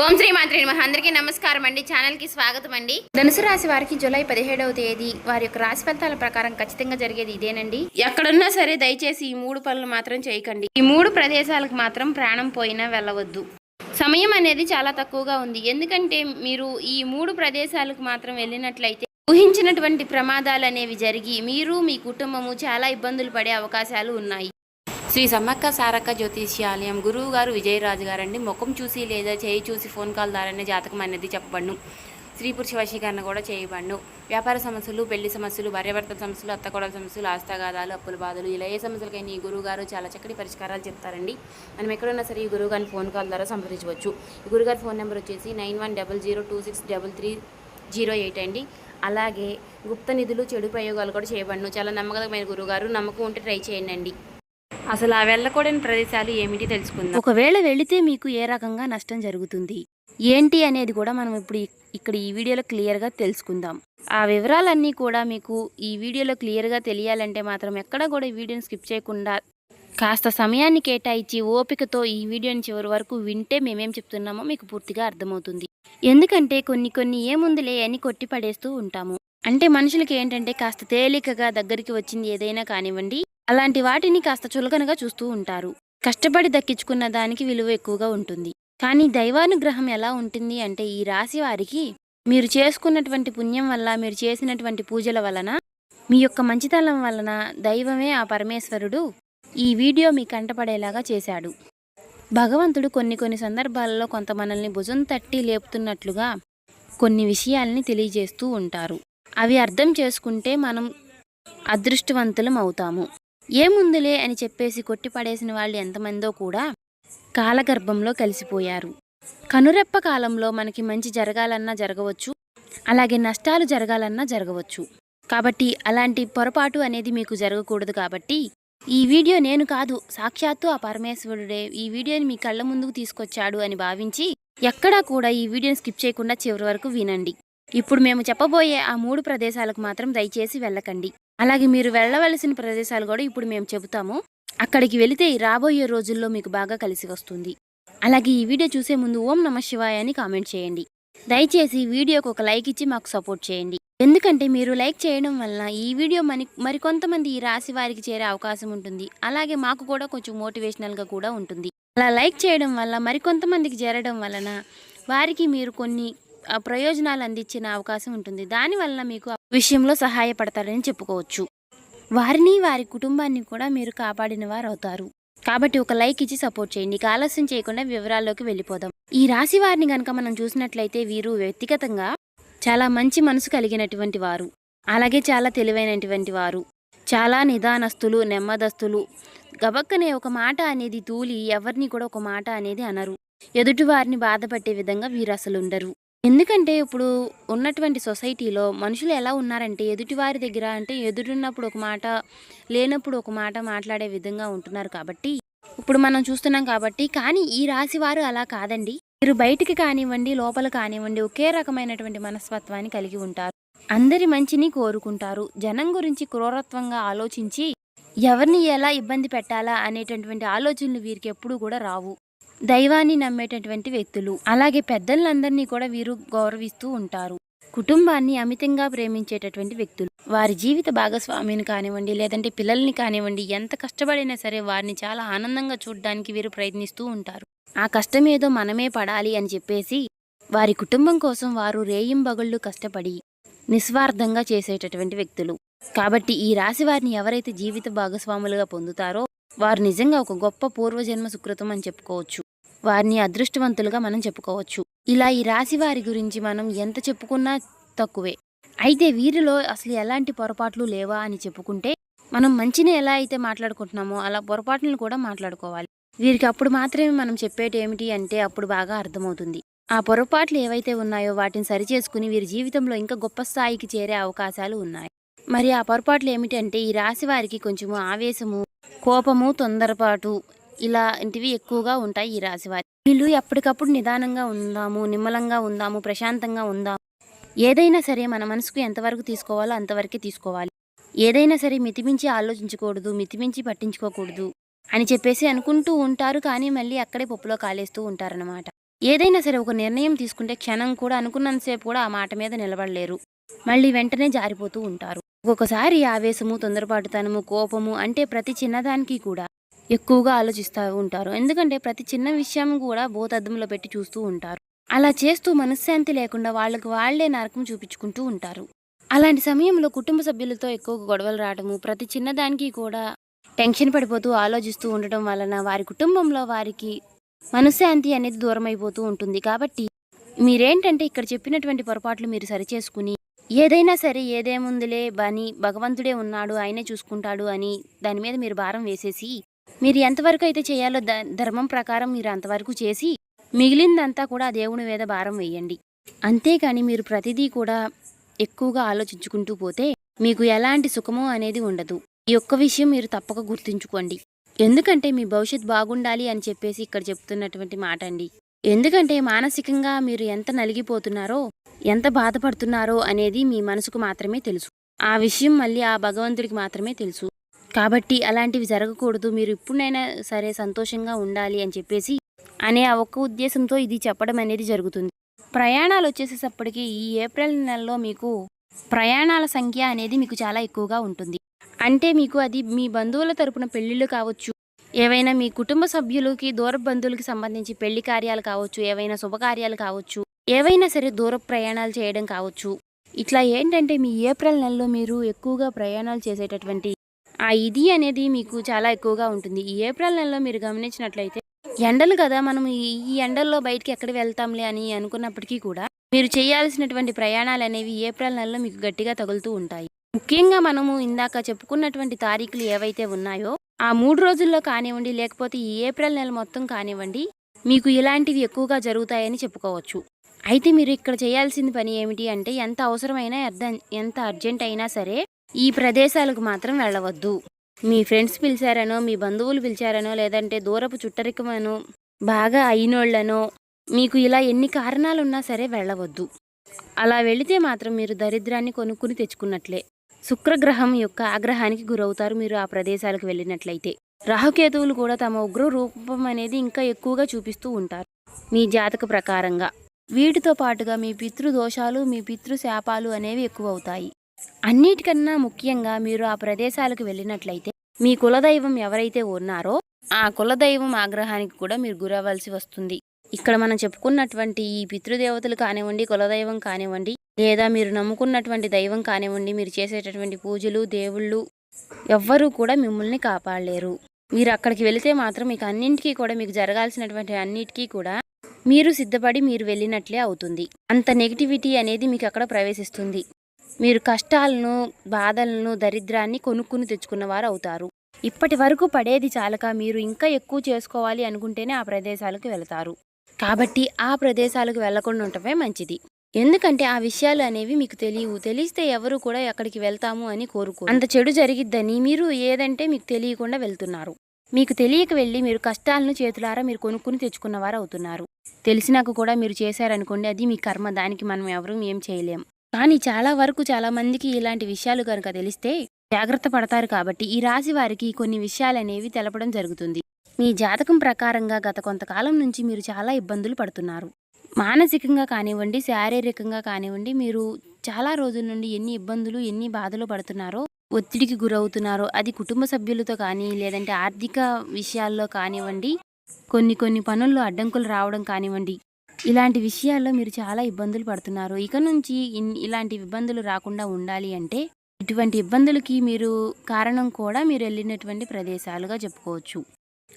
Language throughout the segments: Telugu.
ఓం శ్రీ మాత్రే నమః. అందరికీ నమస్కారం అండి. ఛానల్కి స్వాగతం అండి. ధనుసు రాశి వారికి జూలై 17వ తేదీ వారి యొక్క రాశి ఫలితాల ప్రకారం ఖచ్చితంగా జరిగేది ఇదేనండి. ఎక్కడున్నా సరే దయచేసి ఈ 3 పనులు మాత్రం చేయకండి. ఈ 3 ప్రదేశాలకు మాత్రం ప్రాణం పోయినా వెళ్ళవద్దు. సమయం అనేది చాలా తక్కువగా ఉంది. ఎందుకంటే మీరు ఈ 3 ప్రదేశాలకు మాత్రం వెళ్ళినట్లయితే ఊహించినటువంటి ప్రమాదాలు అనేవి జరిగి మీరు మీ కుటుంబము చాలా ఇబ్బందులు పడే అవకాశాలు ఉన్నాయి. శ్రీ సమ్మక్క సారక్క జ్యోతిష్యాలయం గురువు గారు విజయరాజు గారండి. ముఖం చూసి లేదా చేయి చూసి ఫోన్ కాల్ ద్వారానే జాతకం అనేది చెప్పబడును. స్త్రీ పురుష వశీకరణ కూడా చేయబడును. వ్యాపార సమస్యలు, పెళ్లి సమస్యలు, భార్యాభర్తల సమస్యలు, అత్తకోడల సమస్యలు, ఆస్తాగాదాలు, అప్పుల బాధలు, ఇలా ఏ సమస్యలకైనా ఈ గురువు గారు చాలా చక్కటి పరిష్కారాలు చెప్తారండి. మనం ఎక్కడున్నా సరే ఈ గురువు గారిని ఫోన్ కాల్ ద్వారా సంప్రదించవచ్చు. ఈ గురుగారి ఫోన్ నెంబర్ వచ్చేసి 9100263308 అండి. అలాగే గుప్త నిధులు, చెడు ప్రయోగాలు కూడా చేయబడును. చాలా నమ్మకమైన గురువుగారు. నమ్మకం ఉంటే ట్రై చేయండి. అసలు ఆ వెళ్ళకూడని ప్రదేశాలు ఏమిటి తెలుసుకుందాం. ఒకవేళ వెళితే మీకు ఏ రకంగా నష్టం జరుగుతుంది ఏంటి అనేది కూడా మనం ఇప్పుడు ఇక్కడ ఈ వీడియోలో క్లియర్గా తెలుసుకుందాం. ఆ వివరాలన్నీ కూడా మీకు ఈ వీడియోలో క్లియర్గా తెలియాలంటే మాత్రం ఎక్కడ కూడా ఈ వీడియోని స్కిప్ చేయకుండా కాస్త సమయాన్ని కేటాయించి ఓపికతో ఈ వీడియోని చివరి వరకు వింటే మేమేం చెప్తున్నామో మీకు పూర్తిగా అర్థమవుతుంది. ఎందుకంటే కొన్ని ఏముందిలే అని కొట్టి పడేస్తూ ఉంటాము. అంటే మనుషులకి ఏంటంటే కాస్త తేలికగా దగ్గరికి వచ్చింది ఏదైనా కానివ్వండి, అలాంటి వాటిని కాస్త చులకనగా చూస్తూ ఉంటారు. కష్టపడి దక్కించుకున్న దానికి విలువ ఎక్కువగా ఉంటుంది. కానీ దైవానుగ్రహం ఎలా ఉంటుంది అంటే ఈ రాశి వారికి మీరు చేసుకున్నటువంటి పుణ్యం వల్ల, మీరు చేసినటువంటి పూజల వలన, మీ యొక్క మంచితనం వలన దైవమే ఆ పరమేశ్వరుడు ఈ వీడియో మీ కంటపడేలాగా చేశాడు. భగవంతుడు కొన్ని సందర్భాలలో కొంత మనల్ని భుజం తట్టి లేపుతున్నట్లుగా కొన్ని విషయాల్ని తెలియజేస్తూ ఉంటారు. అవి అర్థం చేసుకుంటే మనం అదృష్టవంతులం అవుతాము. ఏముందులే అని చెప్పేసి కొట్టిపడేసిన వాళ్ళు ఎంతమందో కూడా కాలగర్భంలో కలిసిపోయారు. కనురెప్ప కాలంలో మనకి మంచి జరగాలన్నా జరగవచ్చు, అలాగే నష్టాలు జరగాలన్నా జరగవచ్చు. కాబట్టి అలాంటి పొరపాటు అనేది మీకు జరగకూడదు. కాబట్టి ఈ వీడియో నేను కాదు, సాక్షాత్తు ఆ పరమేశ్వరుడే ఈ వీడియోని మీ కళ్ళ ముందుకు తీసుకొచ్చాడు అని భావించి ఎక్కడా కూడా ఈ వీడియోని స్కిప్ చేయకుండా చివరి వరకు వినండి. ఇప్పుడు మేము చెప్పబోయే ఆ 3 ప్రదేశాలకు మాత్రం దయచేసి వెళ్ళకండి. అలాగే మీరు వెళ్ళవలసిన ప్రదేశాలు కూడా ఇప్పుడు మేము చెబుతాము. అక్కడికి వెళితే రాబోయే రోజుల్లో మీకు బాగా కలిసి వస్తుంది. అలాగే ఈ వీడియో చూసే ముందు ఓం నమః శివాయ అని కామెంట్ చేయండి. దయచేసి వీడియోకి ఒక లైక్ ఇచ్చి మాకు సపోర్ట్ చేయండి. ఎందుకంటే మీరు లైక్ చేయడం వలన ఈ వీడియో మరికొంతమంది ఈ రాశి వారికి చేరే అవకాశం ఉంటుంది. అలాగే మాకు కూడా కొంచెం మోటివేషనల్గా కూడా ఉంటుంది. అలా లైక్ చేయడం వల్ల మరికొంతమందికి చేరడం వలన వారికి మీరు కొన్ని ప్రయోజనాలు అందించిన అవకాశం ఉంటుంది. దానివల్ల మీకు విషయంలో సహాయపడతారని చెప్పుకోవచ్చు. వారిని, వారి కుటుంబాన్ని కూడా మీరు కాపాడిన వారు అవుతారు. కాబట్టి ఒక లైక్ ఇచ్చి సపోర్ట్ చేయండి. ఆలస్యం చేయకుండా వివరాల్లోకి వెళ్ళిపోదాం. ఈ రాశి వారిని కనుక మనం చూసినట్లయితే వీరు వ్యక్తిగతంగా చాలా మంచి మనసు కలిగినటువంటి వారు, అలాగే చాలా తెలివైనటువంటి వారు, చాలా నిదానస్తులు, నెమ్మదస్తులు. గబక్కనే ఒక మాట అనేది తూలి ఎవరిని కూడా ఒక మాట అనేది అనరు. ఎదుటి వారిని బాధపట్టే విధంగా వీరు అసలు ఉండరు. ఎందుకంటే ఇప్పుడు ఉన్నటువంటి సొసైటీలో మనుషులు ఎలా ఉన్నారంటే ఎదుటివారి దగ్గర అంటే ఎదురున్నప్పుడు ఒక మాట, లేనప్పుడు ఒక మాట మాట్లాడే విధంగా ఉంటున్నారు. కాబట్టి ఇప్పుడు మనం చూస్తున్నాం కాబట్టి. కానీ ఈ రాశి వారు అలా కాదండి. మీరు బయటికి కానివ్వండి, లోపల కానివ్వండి ఒకే రకమైనటువంటి మనస్తత్వాన్ని కలిగి ఉంటారు. అందరి మంచిని కోరుకుంటారు. జనం గురించి క్రూరత్వంగా ఆలోచించి ఎవరిని ఎలా ఇబ్బంది పెట్టాలా అనేటటువంటి ఆలోచనలు వీరికి ఎప్పుడు కూడా రావు. దైవాన్ని నమ్మేటటువంటి వ్యక్తులు, అలాగే పెద్దలందరినీ కూడా వీరు గౌరవిస్తూ ఉంటారు. కుటుంబాన్ని అమితంగా ప్రేమించేటటువంటి వ్యక్తులు. వారి జీవిత భాగస్వామిని కానివ్వండి, లేదంటే పిల్లల్ని కానివ్వండి, ఎంత కష్టపడినా సరే వారిని చాలా ఆనందంగా చూడడానికి వీరు ప్రయత్నిస్తూ ఉంటారు. ఆ కష్టం ఏదో మనమే పడాలి అని చెప్పేసి వారి కుటుంబం కోసం వారు రేయింబగళ్ళు కష్టపడి నిస్వార్థంగా చేసేటటువంటి వ్యక్తులు. కాబట్టి ఈ రాశి వారిని ఎవరైతే జీవిత భాగస్వాములుగా పొందుతారో వారు నిజంగా ఒక గొప్ప పూర్వజన్మ సుకృతం అని చెప్పుకోవచ్చు. వారిని అదృష్టవంతులుగా మనం చెప్పుకోవచ్చు. ఇలా ఈ రాశి వారి గురించి మనం ఎంత చెప్పుకున్నా తక్కువే. అయితే వీరిలో అసలు ఎలాంటి పొరపాట్లు లేవా అని చెప్పుకుంటే మనం మంచిని ఎలా అయితే మాట్లాడుకుంటున్నామో అలా పొరపాట్లను కూడా మాట్లాడుకోవాలి. వీరికి అప్పుడు మాత్రమే మనం చెప్పేటి ఏమిటి అంటే అప్పుడు బాగా అర్థమవుతుంది. ఆ పొరపాట్లు ఏవైతే ఉన్నాయో వాటిని సరిచేసుకుని వీరి జీవితంలో ఇంకా గొప్ప స్థాయికి చేరే అవకాశాలు ఉన్నాయి. మరి ఆ పొరపాట్లు ఏమిటి అంటే ఈ రాశి వారికి కొంచెము ఆవేశము, కోపము, తొందరపాటు ఇలాంటివి ఎక్కువగా ఉంటాయి ఈ రాశివారి. వీళ్ళు ఎప్పటికప్పుడు నిదానంగా ఉందాము, నిమ్మలంగా ఉందాము, ప్రశాంతంగా ఉందాము. ఏదైనా సరే మన మనసుకు ఎంతవరకు తీసుకోవాలో అంతవరకే తీసుకోవాలి. ఏదైనా సరే మితిమించి ఆలోచించకూడదు, మితిమించి పట్టించుకోకూడదు అని చెప్పేసి అనుకుంటూ ఉంటారు. కానీ మళ్ళీ అక్కడే పప్పులో కాలేస్తూ ఉంటారనమాట. ఏదైనా సరే ఒక నిర్ణయం తీసుకుంటే క్షణం కూడా అనుకున్నంతసేపు కూడా ఆ మాట మీద నిలబడలేరు. మళ్ళీ వెంటనే జారిపోతూ ఉంటారు. ఒక్కొక్కసారి ఆవేశము, తొందరపాటుతనము, కోపము అంటే ప్రతి చిన్నదానికి కూడా ఎక్కువగా ఆలోచిస్తూ ఉంటారు. ఎందుకంటే ప్రతి చిన్న విషయం కూడా భూతద్దంలో పెట్టి చూస్తూ ఉంటారు. అలా చేస్తూ మనశ్శాంతి లేకుండా వాళ్ళకి వాళ్లే నరకం చూపించుకుంటూ ఉంటారు. అలాంటి సమయంలో కుటుంబ సభ్యులతో ఎక్కువగా గొడవలు రావడము, ప్రతి చిన్నదానికి కూడా టెన్షన్ పడిపోతూ ఆలోచిస్తూ ఉండటం వలన వారి కుటుంబంలో వారికి మనశ్శాంతి అనేది దూరం అయిపోతూ ఉంటుంది. కాబట్టి మీరేంటంటే ఇక్కడ చెప్పినటువంటి పొరపాట్లు మీరు సరిచేసుకుని ఏదైనా సరే ఏదేముందిలే బని భగవంతుడే ఉన్నాడు, ఆయనే చూసుకుంటాడు అని దాని మీద మీరు భారం వేసేసి మీరు ఎంతవరకు అయితే చేయాలో ధర్మం ప్రకారం మీరు అంతవరకు చేసి మిగిలిందంతా కూడా ఆ దేవుని మీద భారం వేయండి. అంతేకాని మీరు ప్రతిదీ కూడా ఎక్కువగా ఆలోచించుకుంటూ పోతే మీకు ఎలాంటి సుఖమో అనేది ఉండదు. ఈ ఒక్క విషయం మీరు తప్పక గుర్తుంచుకోండి. ఎందుకంటే మీ భవిష్యత్ బాగుండాలి అని చెప్పేసి ఇక్కడ చెప్తున్నటువంటి మాట అండి. ఎందుకంటే మానసికంగా మీరు ఎంత నలిగిపోతున్నారో, ఎంత బాధపడుతున్నారో అనేది మీ మనసుకు మాత్రమే తెలుసు. ఆ విషయం మళ్ళీ ఆ భగవంతుడికి మాత్రమే తెలుసు. కాబట్టి అలాంటివి జరగకూడదు, మీరు ఇప్పుడైనా సరే సంతోషంగా ఉండాలి అని చెప్పేసి అనే ఆ ఒక్క ఉద్దేశంతో ఇది చెప్పడం అనేది జరుగుతుంది. ప్రయాణాలు వచ్చేసేటప్పటికి ఈ ఏప్రిల్ నెలలో మీకు ప్రయాణాల సంఖ్య అనేది మీకు చాలా ఎక్కువగా ఉంటుంది. అంటే మీకు అది మీ బంధువుల తరపున పెళ్ళిళ్ళు కావచ్చు, ఏవైనా మీ కుటుంబ సభ్యులకి దూర బంధువులకి సంబంధించి పెళ్లి కార్యాలు కావచ్చు, ఏవైనా శుభకార్యాలు కావచ్చు, ఏవైనా సరే దూర ప్రయాణాలు చేయడం కావచ్చు. ఇట్లా ఏంటంటే మీ ఏప్రిల్ నెలలో మీరు ఎక్కువగా ప్రయాణాలు చేసేటటువంటి ఆ ఇది అనేది మీకు చాలా ఎక్కువగా ఉంటుంది. ఈ ఏప్రిల్ నెలలో మీరు గమనించినట్లయితే ఎండలు కదా, మనం ఈ ఎండల్లో బయటికి ఎక్కడ వెళ్తాంలే అని అనుకున్నప్పటికీ కూడా మీరు చేయాల్సినటువంటి ప్రయాణాలు అనేవి ఏప్రిల్ నెలలో మీకు గట్టిగా తగులుతూ ఉంటాయి. ముఖ్యంగా మనము ఇందాక చెప్పుకున్నటువంటి తారీఖులు ఏవైతే ఉన్నాయో ఆ 3 రోజుల్లో కానివ్వండి, లేకపోతే ఈ ఏప్రిల్ నెల మొత్తం కానివ్వండి, మీకు ఇలాంటివి ఎక్కువగా జరుగుతాయని చెప్పుకోవచ్చు. అయితే మీరు ఇక్కడ చేయాల్సిన పని ఏమిటి అంటే ఎంత అవసరమైనా ఎంత అర్జెంట్ అయినా సరే ఈ ప్రదేశాలకు మాత్రం వెళ్ళవద్దు. మీ ఫ్రెండ్స్ పిలిచారనో, మీ బంధువులు పిలిచారనో, లేదంటే దూరపు చుట్టరికమనో, బాగా అయినోళ్లనో, మీకు ఇలా ఎన్ని కారణాలున్నా సరే వెళ్ళవద్దు. అలా వెళితే మాత్రం మీరు దరిద్రాన్ని కొనుక్కుని తెచ్చుకున్నట్లే. శుక్రగ్రహం యొక్క ఆగ్రహానికి గురవుతారు మీరు ఆ ప్రదేశాలకు వెళ్ళినట్లయితే. రాహుకేతువులు కూడా తమ ఉగ్ర రూపం అనేది ఇంకా ఎక్కువగా చూపిస్తూ ఉంటారు మీ జాతక ప్రకారంగా. వీటితో పాటుగా మీ పితృదోషాలు, మీ పితృశాపాలు అనేవి ఎక్కువ అవుతాయి. అన్నిటికన్నా ముఖ్యంగా మీరు ఆ ప్రదేశాలకు వెళ్ళినట్లయితే మీ కులదైవం ఎవరైతే ఉన్నారో ఆ కులదైవం ఆగ్రహానికి కూడా మీరు గురవలసి వస్తుంది. ఇక్కడ మనం చెప్పుకున్నటువంటి ఈ పితృదేవతలు కానివ్వండి, కులదైవం కానివ్వండి, లేదా మీరు నమ్ముకున్నటువంటి దైవం కానివ్వండి, మీరు చేసేటటువంటి పూజలు, దేవుళ్ళు ఎవ్వరూ కూడా మిమ్మల్ని కాపాడలేరు. మీరు అక్కడికి వెళితే మాత్రం మీకు అన్నింటికీ కూడా మీకు జరగాల్సినటువంటి అన్నిటికీ కూడా మీరు సిద్ధపడి మీరు వెళ్ళినట్లే అవుతుంది. అంత నెగిటివిటీ అనేది మీకు అక్కడ ప్రవేశిస్తుంది. మీరు కష్టాలను, బాధలను, దరిద్రాన్ని కొనుక్కుని తెచ్చుకున్నవారు అవుతారు. ఇప్పటి వరకు పడేది చాలక మీరు ఇంకా ఎక్కువ చేసుకోవాలి అనుకుంటేనే ఆ ప్రదేశాలకు వెళతారు. కాబట్టి ఆ ప్రదేశాలకు వెళ్లకుండా ఉండటమే మంచిది. ఎందుకంటే ఆ విషయాలు అనేవి మీకు తెలియవు. తెలిస్తే ఎవరు కూడా ఎక్కడికి వెళ్తాము అని కోరుకోరు. అంత చెడు జరిగిద్దని మీరు ఏదంటే మీకు తెలియకుండా వెళ్తున్నారు. మీకు తెలియక వెళ్ళి మీరు కష్టాలను చేతులారా మీరు కొనుక్కుని తెచ్చుకున్నవారు అవుతున్నారు. తెలిసినాక కూడా మీరు చేశారనుకోండి, అది మీ కర్మ, దానికి మనం ఎవరూ ఏం చేయలేం. కానీ చాలా వరకు చాలా మందికి ఇలాంటి విషయాలు కనుక తెలిస్తే జాగ్రత్త పడతారు. కాబట్టి ఈ రాశి వారికి కొన్ని విషయాలనేవి తెలపడం జరుగుతుంది. మీ జాతకం ప్రకారంగా గత కొంతకాలం నుంచి మీరు చాలా ఇబ్బందులు పడుతున్నారు. మానసికంగా కానివ్వండి, శారీరకంగా కానివ్వండి, మీరు చాలా రోజుల నుండి ఎన్ని ఇబ్బందులు, ఎన్ని బాధలు పడుతున్నారో, ఒత్తిడికి గురవుతున్నారో, అది కుటుంబ సభ్యులతో కానీ, లేదంటే ఆర్థిక విషయాల్లో కానివ్వండి, కొన్ని పనుల్లో అడ్డంకులు రావడం కానివ్వండి, ఇలాంటి విషయాల్లో మీరు చాలా ఇబ్బందులు పడుతున్నారు. ఇక నుంచి ఇలాంటి ఇబ్బందులు రాకుండా ఉండాలి అంటే ఇటువంటి ఇబ్బందులకి మీరు కారణం కూడా మీరు వెళ్ళినటువంటి ప్రదేశాలుగా చెప్పుకోవచ్చు.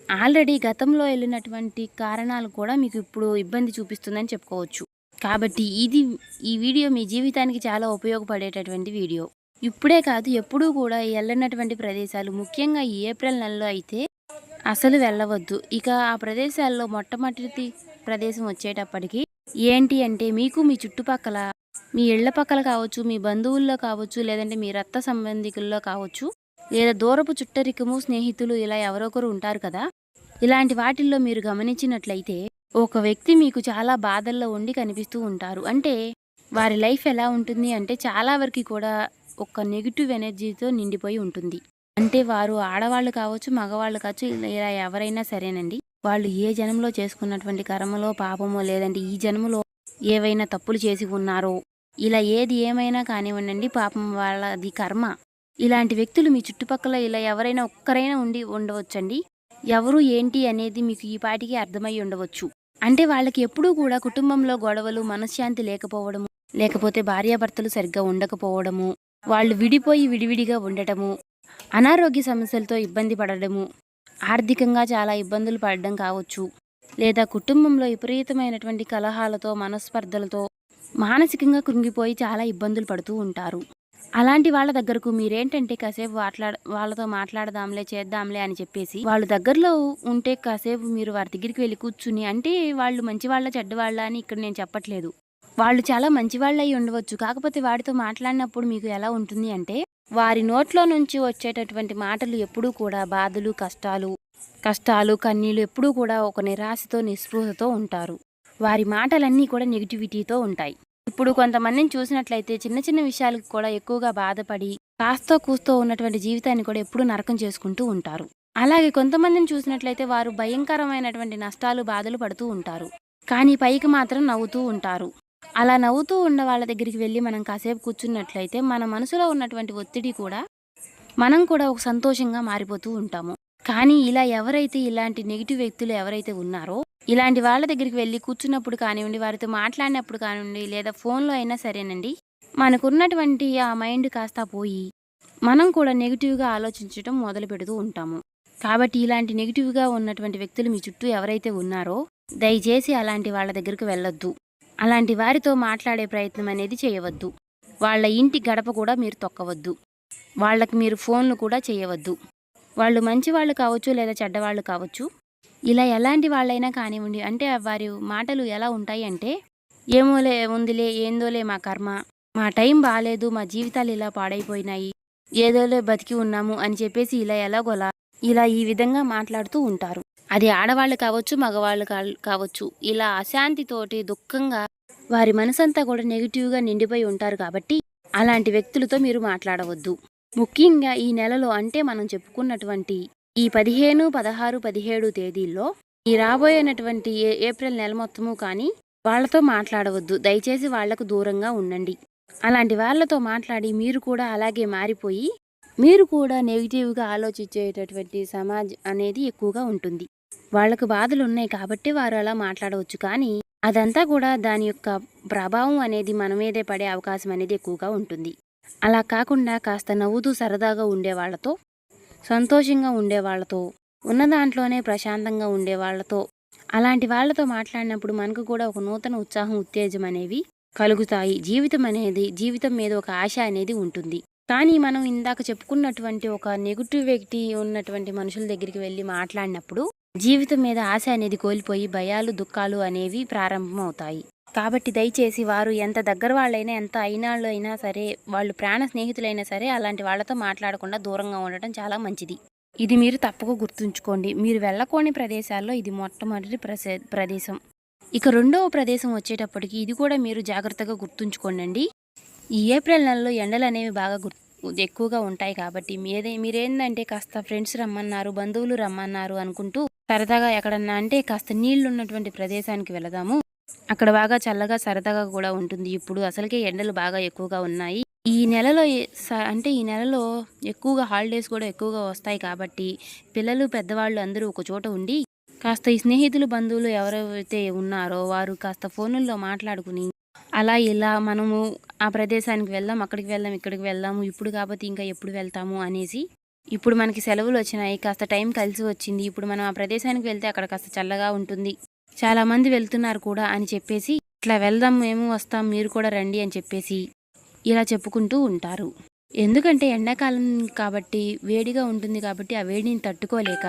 ఆల్రెడీ గతంలో వెళ్ళినటువంటి కారణాలు కూడా మీకు ఇప్పుడు ఇబ్బంది చూపిస్తుందని చెప్పుకోవచ్చు. కాబట్టి ఈ వీడియో మీ జీవితానికి చాలా ఉపయోగపడేటటువంటి వీడియో. ఇప్పుడే కాదు, ఎప్పుడూ కూడా వెళ్ళినటువంటి ప్రదేశాలు, ముఖ్యంగా ఈ ఏప్రిల్ నెలలో అయితే అసలు వెళ్ళవద్దు. ఇక ఆ ప్రదేశాల్లో మొట్టమొదటి ప్రదేశం వచ్చేటప్పటికి ఏంటి అంటే మీకు మీ చుట్టుపక్కల, మీ ఇళ్ల పక్కల కావచ్చు, మీ బంధువుల్లో కావచ్చు, లేదంటే మీ రక్త సంబంధికుల్లో కావచ్చు, లేదా దూరపు చుట్టరికము, స్నేహితులు ఇలా ఎవరొకరు ఉంటారు కదా, ఇలాంటి వాటిల్లో మీరు గమనించినట్లయితే ఒక వ్యక్తి మీకు చాలా బాధల్లో ఉండి కనిపిస్తూ ఉంటారు. అంటే వారి లైఫ్ ఎలా ఉంటుంది అంటే చాలా వరకు కూడా ఒక నెగిటివ్ ఎనర్జీతో నిండిపోయి ఉంటుంది. అంటే వారు ఆడవాళ్ళు కావచ్చు, మగవాళ్ళు కావచ్చు, ఇలా ఎవరైనా సరేనండి, వాళ్ళు ఏ జన్మలో చేసుకున్నటువంటి కర్మలో పాపమో లేదంటే ఈ జన్మలో ఏవైనా తప్పులు చేసి ఉన్నారో ఇలా ఏది ఏమైనా కానివ్వండి పాపం వాళ్ళది కర్మ. ఇలాంటి వ్యక్తులు మీ చుట్టుపక్కల ఇలా ఎవరైనా ఒక్కరైనా ఉండవచ్చండి. ఎవరు ఏంటి అనేది మీకు ఈ పాటికి అర్థమై ఉండవచ్చు. అంటే వాళ్ళకి ఎప్పుడూ కూడా కుటుంబంలో గొడవలు, మనశ్శాంతి లేకపోవడము, లేకపోతే భార్యాభర్తలు సరిగ్గా ఉండకపోవడము, వాళ్ళు విడిపోయి విడివిడిగా ఉండటము, అనారోగ్య సమస్యలతో ఇబ్బంది పడడము, ఆర్థికంగా చాలా ఇబ్బందులు పడడం కావచ్చు, లేదా కుటుంబంలో విపరీతమైనటువంటి కలహాలతో, మనస్పర్ధలతో మానసికంగా కృంగిపోయి చాలా ఇబ్బందులు పడుతూ ఉంటారు. అలాంటి వాళ్ళ దగ్గరకు మీరేంటంటే కాసేపు వాళ్ళతో మాట్లాడదాంలే, చేద్దాంలే అని చెప్పేసి వాళ్ళు దగ్గరలో ఉంటే కాసేపు మీరు వారి దగ్గరికి వెళ్ళి కూర్చుని, అంటే వాళ్ళు మంచివాళ్ళ చెడ్డవాళ్ళ అని ఇక్కడ నేను చెప్పట్లేదు. వాళ్ళు చాలా మంచివాళ్ళై ఉండవచ్చు. కాకపోతే వాడితో మాట్లాడినప్పుడు మీకు ఎలా ఉంటుంది అంటే, వారి నోట్లో నుంచి వచ్చేటటువంటి మాటలు ఎప్పుడూ కూడా బాధలు, కష్టాలు, కన్నీళ్ళు ఎప్పుడూ కూడా ఒక నిరాశతో, నిస్పృహతో ఉంటారు. వారి మాటలన్నీ కూడా నెగిటివిటీతో ఉంటాయి. ఇప్పుడు కొంతమందిని చూసినట్లయితే చిన్న చిన్న విషయాలకు కూడా ఎక్కువగా బాధపడి కాస్తో కూస్తో ఉన్నటువంటి జీవితాన్ని కూడా ఎప్పుడూ నరకం చేసుకుంటూ ఉంటారు. అలాగే కొంతమందిని చూసినట్లయితే వారు భయంకరమైనటువంటి నష్టాలు, బాధలు పడుతూ ఉంటారు. కానీ పైకి మాత్రం నవ్వుతూ ఉంటారు. అలా నవ్వుతూ ఉన్న వాళ్ళ దగ్గరికి వెళ్ళి మనం కాసేపు కూర్చున్నట్లయితే మన మనసులో ఉన్నటువంటి ఒత్తిడి కూడా మనం కూడా ఒక సంతోషంగా మారిపోతూ ఉంటాము. కానీ ఇలా ఎవరైతే ఇలాంటి నెగిటివ్ వ్యక్తులు ఎవరైతే ఉన్నారో ఇలాంటి వాళ్ళ దగ్గరికి వెళ్ళి కూర్చున్నప్పుడు కానివ్వండి, వారితో మాట్లాడినప్పుడు కానివ్వండి, లేదా ఫోన్లో అయినా సరేనండి, మనకున్నటువంటి ఆ మైండ్ కాస్త పోయి మనం కూడా నెగిటివ్గా ఆలోచించడం మొదలు పెడుతూ ఉంటాము. కాబట్టి ఇలాంటి నెగిటివ్గా ఉన్నటువంటి వ్యక్తులు మీ చుట్టూ ఎవరైతే ఉన్నారో దయచేసి అలాంటి వాళ్ళ దగ్గరికి వెళ్ళొద్దు. అలాంటి వారితో మాట్లాడే ప్రయత్నం అనేది చేయవద్దు. వాళ్ళ ఇంటి గడప కూడా మీరు తొక్కవద్దు. వాళ్ళకి మీరు ఫోన్లు కూడా చేయవద్దు. వాళ్ళు మంచివాళ్ళు కావచ్చు, లేదా చెడ్డవాళ్ళు కావచ్చు. ఇలా ఎలాంటి వాళ్ళైనా కానివ్వండి, అంటే వారి మాటలు ఎలా ఉంటాయి అంటే, ఏమోలే ఉందిలే, ఏందోలే మా కర్మ, మా టైం బాగాలేదు, మా జీవితాలు ఇలా పాడైపోయినాయి, ఏదోలే బతికి ఉన్నాము అని చెప్పేసి ఇలా ఈ విధంగా మాట్లాడుతూ ఉంటారు. అది ఆడవాళ్ళు కావచ్చు, మగవాళ్ళు కావచ్చు. ఇలా అశాంతితోటి దుఃఖంగా వారి మనసంతా కూడా నెగిటివ్గా నిండిపోయి ఉంటారు. కాబట్టి అలాంటి వ్యక్తులతో మీరు మాట్లాడవద్దు. ముఖ్యంగా ఈ నెలలో, అంటే మనం చెప్పుకున్నటువంటి ఈ 15, 16, 17 తేదీల్లో ఈ రాబోయేనటువంటి ఏప్రిల్ నెల మొత్తము కానీ వాళ్ళతో మాట్లాడవద్దు. దయచేసి వాళ్లకు దూరంగా ఉండండి. అలాంటి వాళ్ళతో మాట్లాడి మీరు కూడా అలాగే మారిపోయి మీరు కూడా నెగిటివ్గా ఆలోచించేటటువంటి సమాజం అనేది ఎక్కువగా ఉంటుంది. వాళ్లకు బాధలు ఉన్నాయి కాబట్టి వారు అలా మాట్లాడవచ్చు. కానీ అదంతా కూడా దాని యొక్క ప్రభావం అనేది మన మీదే పడే అవకాశం అనేది ఎక్కువగా ఉంటుంది. అలా కాకుండా కాస్త నవ్వుతూ సరదాగా ఉండే వాళ్ళతో, సంతోషంగా ఉండే వాళ్ళతో, ఉన్న దాంట్లోనే ప్రశాంతంగా ఉండే వాళ్ళతో, అలాంటి వాళ్ళతో మాట్లాడినప్పుడు మనకు కూడా ఒక నూతన ఉత్సాహం, ఉత్తేజం అనేవి కలుగుతాయి. జీవితం మీద ఒక ఆశ అనేది ఉంటుంది. కానీ మనం ఇందాక చెప్పుకున్నటువంటి ఒక నెగిటివ్ వ్యక్తి ఉన్నటువంటి మనుషుల దగ్గరికి వెళ్ళి మాట్లాడినప్పుడు జీవితం మీద ఆశ అనేది కోల్పోయి భయాలు, దుఃఖాలు అనేవి ప్రారంభమవుతాయి. కాబట్టి దయచేసి వారు ఎంత దగ్గర వాళ్ళైనా, ఎంత అయినాళ్ళు అయినా సరే, వాళ్ళు ప్రాణ స్నేహితులైనా సరే, అలాంటి వాళ్ళతో మాట్లాడకుండా దూరంగా ఉండటం చాలా మంచిది. ఇది మీరు తప్పక గుర్తుంచుకోండి. మీరు వెళ్ళకోని ప్రదేశాల్లో ఇది మొట్టమొదటి ప్రదేశం. ఇక రెండవ ప్రదేశం వచ్చేటప్పటికి ఇది కూడా మీరు జాగ్రత్తగా గుర్తుంచుకోండి. ఈ ఏప్రిల్ నెలలో ఎండలు అనేవి బాగా ఎక్కువగా ఉంటాయి. కాబట్టి మీరేందంటే కాస్త ఫ్రెండ్స్ రమ్మన్నారు, బంధువులు రమ్మన్నారు అనుకుంటూ సరదాగా ఎక్కడన్నా, అంటే కాస్త నీళ్లు ఉన్నటువంటి ప్రదేశానికి వెళదాము, అక్కడ బాగా చల్లగా సరదాగా కూడా ఉంటుంది. ఇప్పుడు అసలుకే ఎండలు బాగా ఎక్కువగా ఉన్నాయి. ఈ నెలలో ఎక్కువగా హాలిడేస్ కూడా ఎక్కువగా వస్తాయి. కాబట్టి పిల్లలు, పెద్దవాళ్ళు అందరూ ఒక చోట ఉండి కాస్త ఈ స్నేహితులు, బంధువులు ఎవరైతే ఉన్నారో వారు కాస్త ఫోనుల్లో మాట్లాడుకుని అలా ఇలా మనము ఆ ప్రదేశానికి వెళ్దాం, అక్కడికి వెళ్దాం, ఇక్కడికి వెళ్దాము, ఇప్పుడు కాకపోతే ఇంకా ఎప్పుడు వెళ్తాము అనేసి, ఇప్పుడు మనకి సెలవులు వచ్చినాయి, కాస్త టైం కలిసి వచ్చింది, ఇప్పుడు మనం ఆ ప్రదేశానికి వెళ్తే అక్కడ కాస్త చల్లగా ఉంటుంది, చాలా మంది వెళ్తున్నారు కూడా అని చెప్పేసి, ఇట్లా వెళ్దాం, మేము వస్తాం, మీరు కూడా రండి అని చెప్పేసి ఇలా చెప్పుకుంటూ ఉంటారు. ఎందుకంటే ఎండాకాలం కాబట్టి వేడిగా ఉంటుంది. కాబట్టి ఆ వేడిని తట్టుకోలేక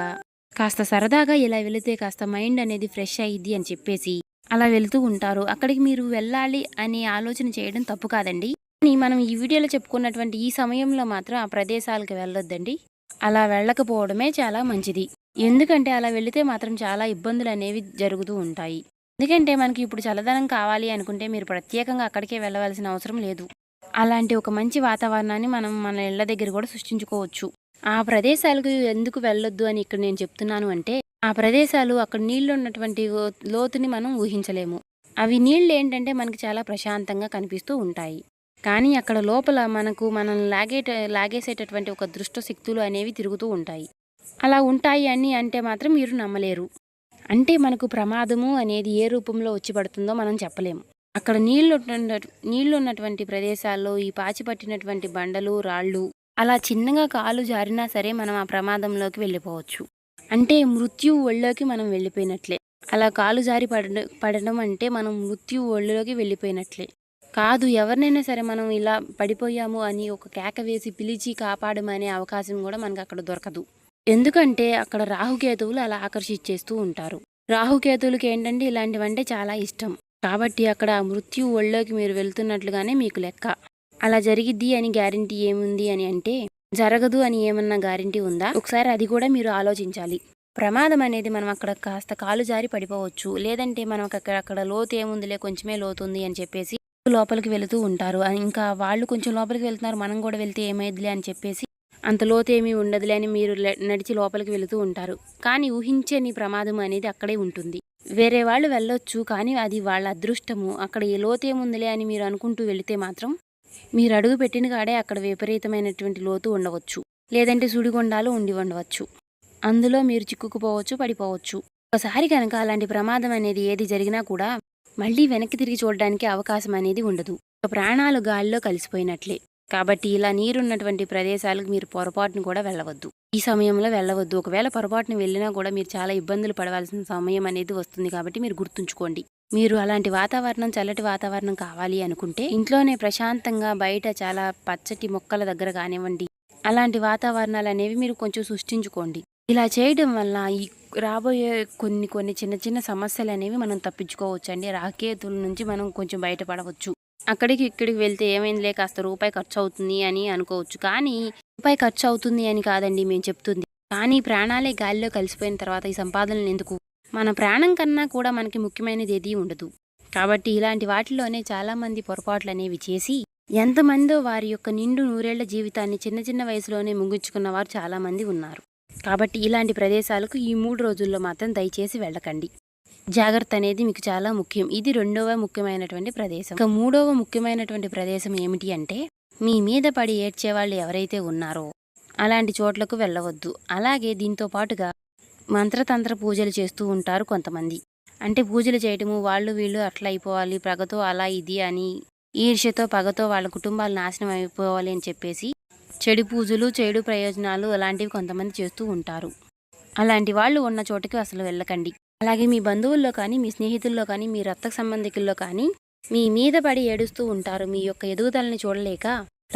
కాస్త సరదాగా ఇలా వెళితే కాస్త మైండ్ అనేది ఫ్రెష్ అయ్యిద్ది అని చెప్పేసి అలా వెళ్తూ ఉంటారు. అక్కడికి మీరు వెళ్ళాలి అని ఆలోచన చేయడం తప్పు కాదండి. కానీ మనం ఈ వీడియోలో చెప్పుకున్నటువంటి ఈ సమయంలో మాత్రం ఆ ప్రదేశాలకు వెళ్ళొద్దండి. అలా వెళ్ళకపోవడమే చాలా మంచిది. ఎందుకంటే అలా వెళితే మాత్రం చాలా ఇబ్బందులు అనేవి జరుగుతూ ఉంటాయి. ఎందుకంటే మనకి ఇప్పుడు చల్లదనం కావాలి అనుకుంటే మీరు ప్రత్యేకంగా అక్కడికే వెళ్ళవలసిన అవసరం లేదు. అలాంటి ఒక మంచి వాతావరణాన్ని మనం మన ఇళ్ల దగ్గర కూడా సృష్టించుకోవచ్చు. ఆ ప్రదేశాలకు ఎందుకు వెళ్ళొద్దు అని ఇక్కడ నేను చెప్తున్నాను అంటే, ఆ ప్రదేశాలు అక్కడ నీళ్లు ఉన్నటువంటి లోతుని మనం ఊహించలేము. అవి నీళ్ళు ఏంటంటే మనకి చాలా ప్రశాంతంగా కనిపిస్తూ ఉంటాయి. కానీ అక్కడ లోపల మనల్ని లాగేసేటటువంటి ఒక దుష్ట శక్తులు అనేవి తిరుగుతూ ఉంటాయి. అలా ఉంటాయి అని అంటే మాత్రం మీరు నమ్మలేరు. అంటే మనకు ప్రమాదము అనేది ఏ రూపంలో వచ్చి పడుతుందో మనం చెప్పలేము. అక్కడ నీళ్లు ఉన్నటువంటి ప్రదేశాల్లో ఈ పాచి పట్టినటువంటి బండలు, రాళ్ళు అలా చిన్నగా కాలు జారినా సరే మనం ఆ ప్రమాదంలోకి వెళ్ళిపోవచ్చు. అంటే మృత్యువు ఒళ్ళోకి మనం వెళ్ళిపోయినట్లే. అలా కాలు జారి పడడం అంటే మనం మృత్యువు ఒళ్ళోకి వెళ్ళిపోయినట్లే. కాదు, ఎవరినైనా సరే మనం ఇలా పడిపోయాము అని ఒక కేక వేసి పిలిచి కాపాడమనే అవకాశం కూడా మనకు అక్కడ దొరకదు. ఎందుకంటే అక్కడ రాహుకేతువులు అలా ఆకర్షించేస్తూ ఉంటారు. రాహుకేతువులకి ఏంటంటే ఇలాంటివంటే చాలా ఇష్టం. కాబట్టి అక్కడ మృత్యు ఒళ్ళోకి మీరు వెళ్తున్నట్లుగానే మీకు లెక్క. అలా జరిగిద్ది అని గ్యారంటీ ఏముంది అని అంటే, జరగదు అని ఏమన్నా గ్యారంటీ ఉందా? ఒకసారి అది కూడా మీరు ఆలోచించాలి. ప్రమాదం అనేది మనం అక్కడ కాస్త కాలు జారి పడిపోవచ్చు. లేదంటే మనం అక్కడ లోతు ఏముందిలే, కొంచెమే లోతుంది అని చెప్పేసి లోపలికి వెళుతూ ఉంటారు. ఇంకా వాళ్ళు కొంచెం లోపలికి వెళ్తున్నారు, మనం కూడా వెళ్తే ఏమైద్దిలే అని చెప్పేసి అంత లోతు ఏమీ ఉండదులే అని మీరు నడిచి లోపలికి వెళుతూ ఉంటారు. కానీ ఊహించని ప్రమాదం అనేది అక్కడే ఉంటుంది. వేరే వాళ్ళు వెళ్ళొచ్చు, కానీ అది వాళ్ళ అదృష్టము. అక్కడ ఏ లోతు ఏముందిలే అని మీరు అనుకుంటూ వెళితే మాత్రం మీరు అడుగు పెట్టిన కాడే అక్కడ విపరీతమైనటువంటి లోతు ఉండవచ్చు. లేదంటే సుడిగుండాలు ఉండవచ్చు. అందులో మీరు చిక్కుకుపోవచ్చు, పడిపోవచ్చు. ఒకసారి కనుక అలాంటి ప్రమాదం అనేది ఏది జరిగినా కూడా మళ్ళీ వెనక్కి తిరిగి చూడడానికి అవకాశం అనేది ఉండదు. ప్రాణాలు గాలిలో కలిసిపోయినట్లే. కాబట్టి ఇలా నీరున్నటువంటి ప్రదేశాలకు మీరు పొరపాటును కూడా వెళ్ళవద్దు. ఈ సమయంలో వెళ్ళవద్దు. ఒకవేళ పొరపాటును వెళ్ళినా కూడా మీరు చాలా ఇబ్బందులు పడవలసిన సమయం అనేది వస్తుంది. కాబట్టి మీరు గుర్తుంచుకోండి. మీరు అలాంటి వాతావరణం, చల్లటి వాతావరణం కావాలి అనుకుంటే ఇంట్లోనే ప్రశాంతంగా బయట చాలా పచ్చటి మొక్కల దగ్గర కానివ్వండి, అలాంటి వాతావరణాలు అనేవి మీరు కొంచెం సృష్టించుకోండి. ఇలా చేయడం వల్ల ఈ రాబోయే కొన్ని చిన్న చిన్న సమస్యలు అనేవి మనం తప్పించుకోవచ్చు అండి. రాకేతుల నుంచి మనం కొంచెం బయటపడవచ్చు. అక్కడికి ఇక్కడికి వెళ్తే ఏమైందిలే, కాస్త రూపాయి ఖర్చు అవుతుంది అని అనుకోవచ్చు. కానీ రూపాయి ఖర్చు అవుతుంది అని కాదండి మేము చెప్తుంది. కానీ ప్రాణాలే గాలిలో కలిసిపోయిన తర్వాత ఈ సంపాదనలు ఎందుకు? మన ప్రాణం కన్నా కూడా మనకి ముఖ్యమైనది ఏది ఉండదు. కాబట్టి ఇలాంటి వాటిలోనే చాలామంది పొరపాట్లు అనేవి చేసి ఎంతమందో వారి యొక్క నిండు నూరేళ్ల జీవితాన్ని చిన్న చిన్న వయసులోనే ముగించుకున్న వారు చాలామంది ఉన్నారు. కాబట్టి ఇలాంటి ప్రదేశాలకు ఈ 3 రోజుల్లో మాత్రం దయచేసి వెళ్ళకండి. జాగ్రత్త అనేది మీకు చాలా ముఖ్యం. ఇది 2వ ముఖ్యమైనటువంటి ప్రదేశం. ఇక 3వ ముఖ్యమైనటువంటి ప్రదేశం ఏమిటి అంటే, మీ మీద పడి ఏడ్చేవాళ్ళు ఎవరైతే ఉన్నారో అలాంటి చోట్లకు వెళ్ళవద్దు. అలాగే దీంతో పాటుగా మంత్రతంత్ర పూజలు చేస్తూ ఉంటారు కొంతమంది. అంటే పూజలు చేయటము, వాళ్ళు వీళ్ళు అట్లా అయిపోవాలి, పగతో అలా ఇది అని ఈర్ష్యతో పగతో వాళ్ళ కుటుంబాలు నాశనం అయిపోవాలి అని చెప్పేసి చెడు పూజలు, చెడు ప్రయోజనాలు అలాంటివి కొంతమంది చేస్తూ ఉంటారు. అలాంటి వాళ్ళు ఉన్న చోటుకి అసలు వెళ్ళకండి. అలాగే మీ బంధువుల్లో కానీ, మీ స్నేహితుల్లో కానీ, మీ రక్త సంబంధికుల్లో కానీ మీ మీద పడి ఏడుస్తూ ఉంటారు. మీ యొక్క ఎదుగుదలని చూడలేక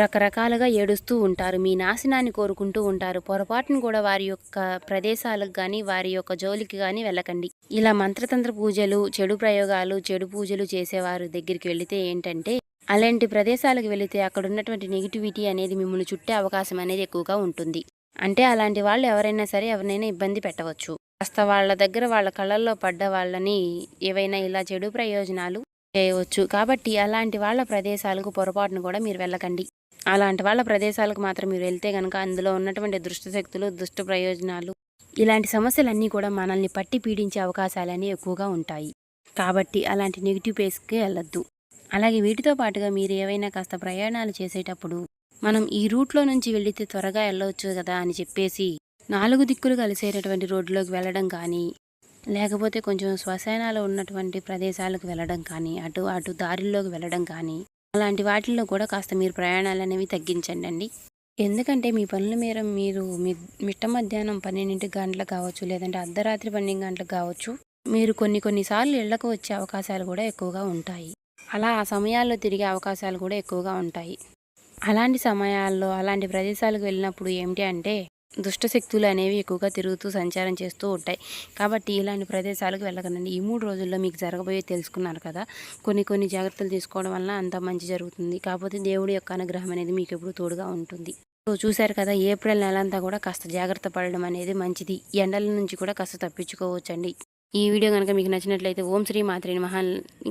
రకరకాలుగా ఏడుస్తూ ఉంటారు. మీ నాశనాన్ని కోరుకుంటూ ఉంటారు. పొరపాటును కూడా వారి యొక్క ప్రదేశాలకు కానీ, వారి యొక్క జోలికి కానీ వెళ్ళకండి. ఇలా మంత్రతంత్ర పూజలు, చెడు ప్రయోగాలు, చెడు పూజలు చేసేవారి దగ్గరికి వెళితే ఏంటంటే, అలాంటి ప్రదేశాలకు వెళితే అక్కడ ఉన్నటువంటి నెగిటివిటీ అనేది మిమ్మల్ని చుట్టే అవకాశం అనేది ఎక్కువగా ఉంటుంది. అంటే అలాంటి వాళ్ళు ఎవరైనా సరే ఎవరినైనా ఇబ్బంది పెట్టవచ్చు. కాస్త వాళ్ళ దగ్గర వాళ్ళ కళ్ళల్లో పడ్డ వాళ్ళని ఏవైనా ఇలా చెడు ప్రయోజనాలు చేయవచ్చు. కాబట్టి అలాంటి వాళ్ళ ప్రదేశాలకు పొరపాటును కూడా మీరు వెళ్ళకండి. అలాంటి వాళ్ళ ప్రదేశాలకు మాత్రం మీరు వెళ్తే కనుక అందులో ఉన్నటువంటి దుష్ట శక్తులు, దుష్ట ప్రయోజనాలు, ఇలాంటి సమస్యలన్నీ కూడా మనల్ని పట్టి పీడించే అవకాశాలన్నీ ఎక్కువగా ఉంటాయి. కాబట్టి అలాంటి నెగిటివ్ ప్లేస్కి వెళ్ళొద్దు. అలాగే వీటితో పాటుగా మీరు ఏవైనా కాస్త ప్రయాణాలు చేసేటప్పుడు మనం ఈ రూట్లో నుంచి వెళితే త్వరగా వెళ్ళవచ్చు కదా అని చెప్పేసి 4 దిక్కులు కలిసేటటువంటి రోడ్లోకి వెళ్ళడం కానీ, లేకపోతే కొంచెం శ్మశానాలు ఉన్నటువంటి ప్రదేశాలకు వెళ్ళడం కానీ, అటు దారిల్లోకి వెళ్ళడం కానీ, అలాంటి వాటిల్లో కూడా కాస్త మీరు ప్రయాణాలు అనేవి తగ్గించండి. ఎందుకంటే మీ పనుల మేర మీరు మిట్ట మధ్యాహ్నం 12 గంటలకు కావచ్చు, లేదంటే అర్ధరాత్రి 12 గంటలకు కావచ్చు, మీరు కొన్నిసార్లు ఇళ్లకు వచ్చే అవకాశాలు కూడా ఎక్కువగా ఉంటాయి. అలా ఆ సమయాల్లో తిరిగే అవకాశాలు కూడా ఎక్కువగా ఉంటాయి. అలాంటి సమయాల్లో అలాంటి ప్రదేశాలకు వెళ్ళినప్పుడు ఏమిటి అంటే, దుష్టశక్తులు అనేవి ఎక్కువగా తిరుగుతూ సంచారం చేస్తూ ఉంటాయి. కాబట్టి ఇలాంటి ప్రదేశాలకు వెళ్ళకండి. ఈ 3 రోజుల్లో మీకు జరగబోయే తెలుసుకున్నారు కదా. కొన్ని జాగ్రత్తలు తీసుకోవడం వల్ల అంత మంచి జరుగుతుంది. కాకపోతే దేవుడి యొక్క అనుగ్రహం అనేది మీకు ఎప్పుడు తోడుగా ఉంటుంది. సో చూశారు కదా, ఏప్రిల్ నెలంతా కూడా కాస్త జాగ్రత్త పడడం అనేది మంచిది. ఎండల నుంచి కూడా కాస్త తప్పించుకోవచ్చండి. ఈ వీడియో కనుక మీకు నచ్చినట్లయితే ఓం శ్రీ మాత్రే నమః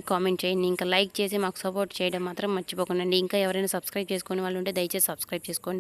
కామెంట్ చేయండి. ఇంకా లైక్ చేసి మాకు సపోర్ట్ చేయడం మాత్రం మర్చిపోకండి. ఇంకా ఎవరైనా సబ్స్క్రైబ్ చేసుకునే వాళ్ళు ఉంటే దయచేసి సబ్స్క్రైబ్ చేసుకోండి.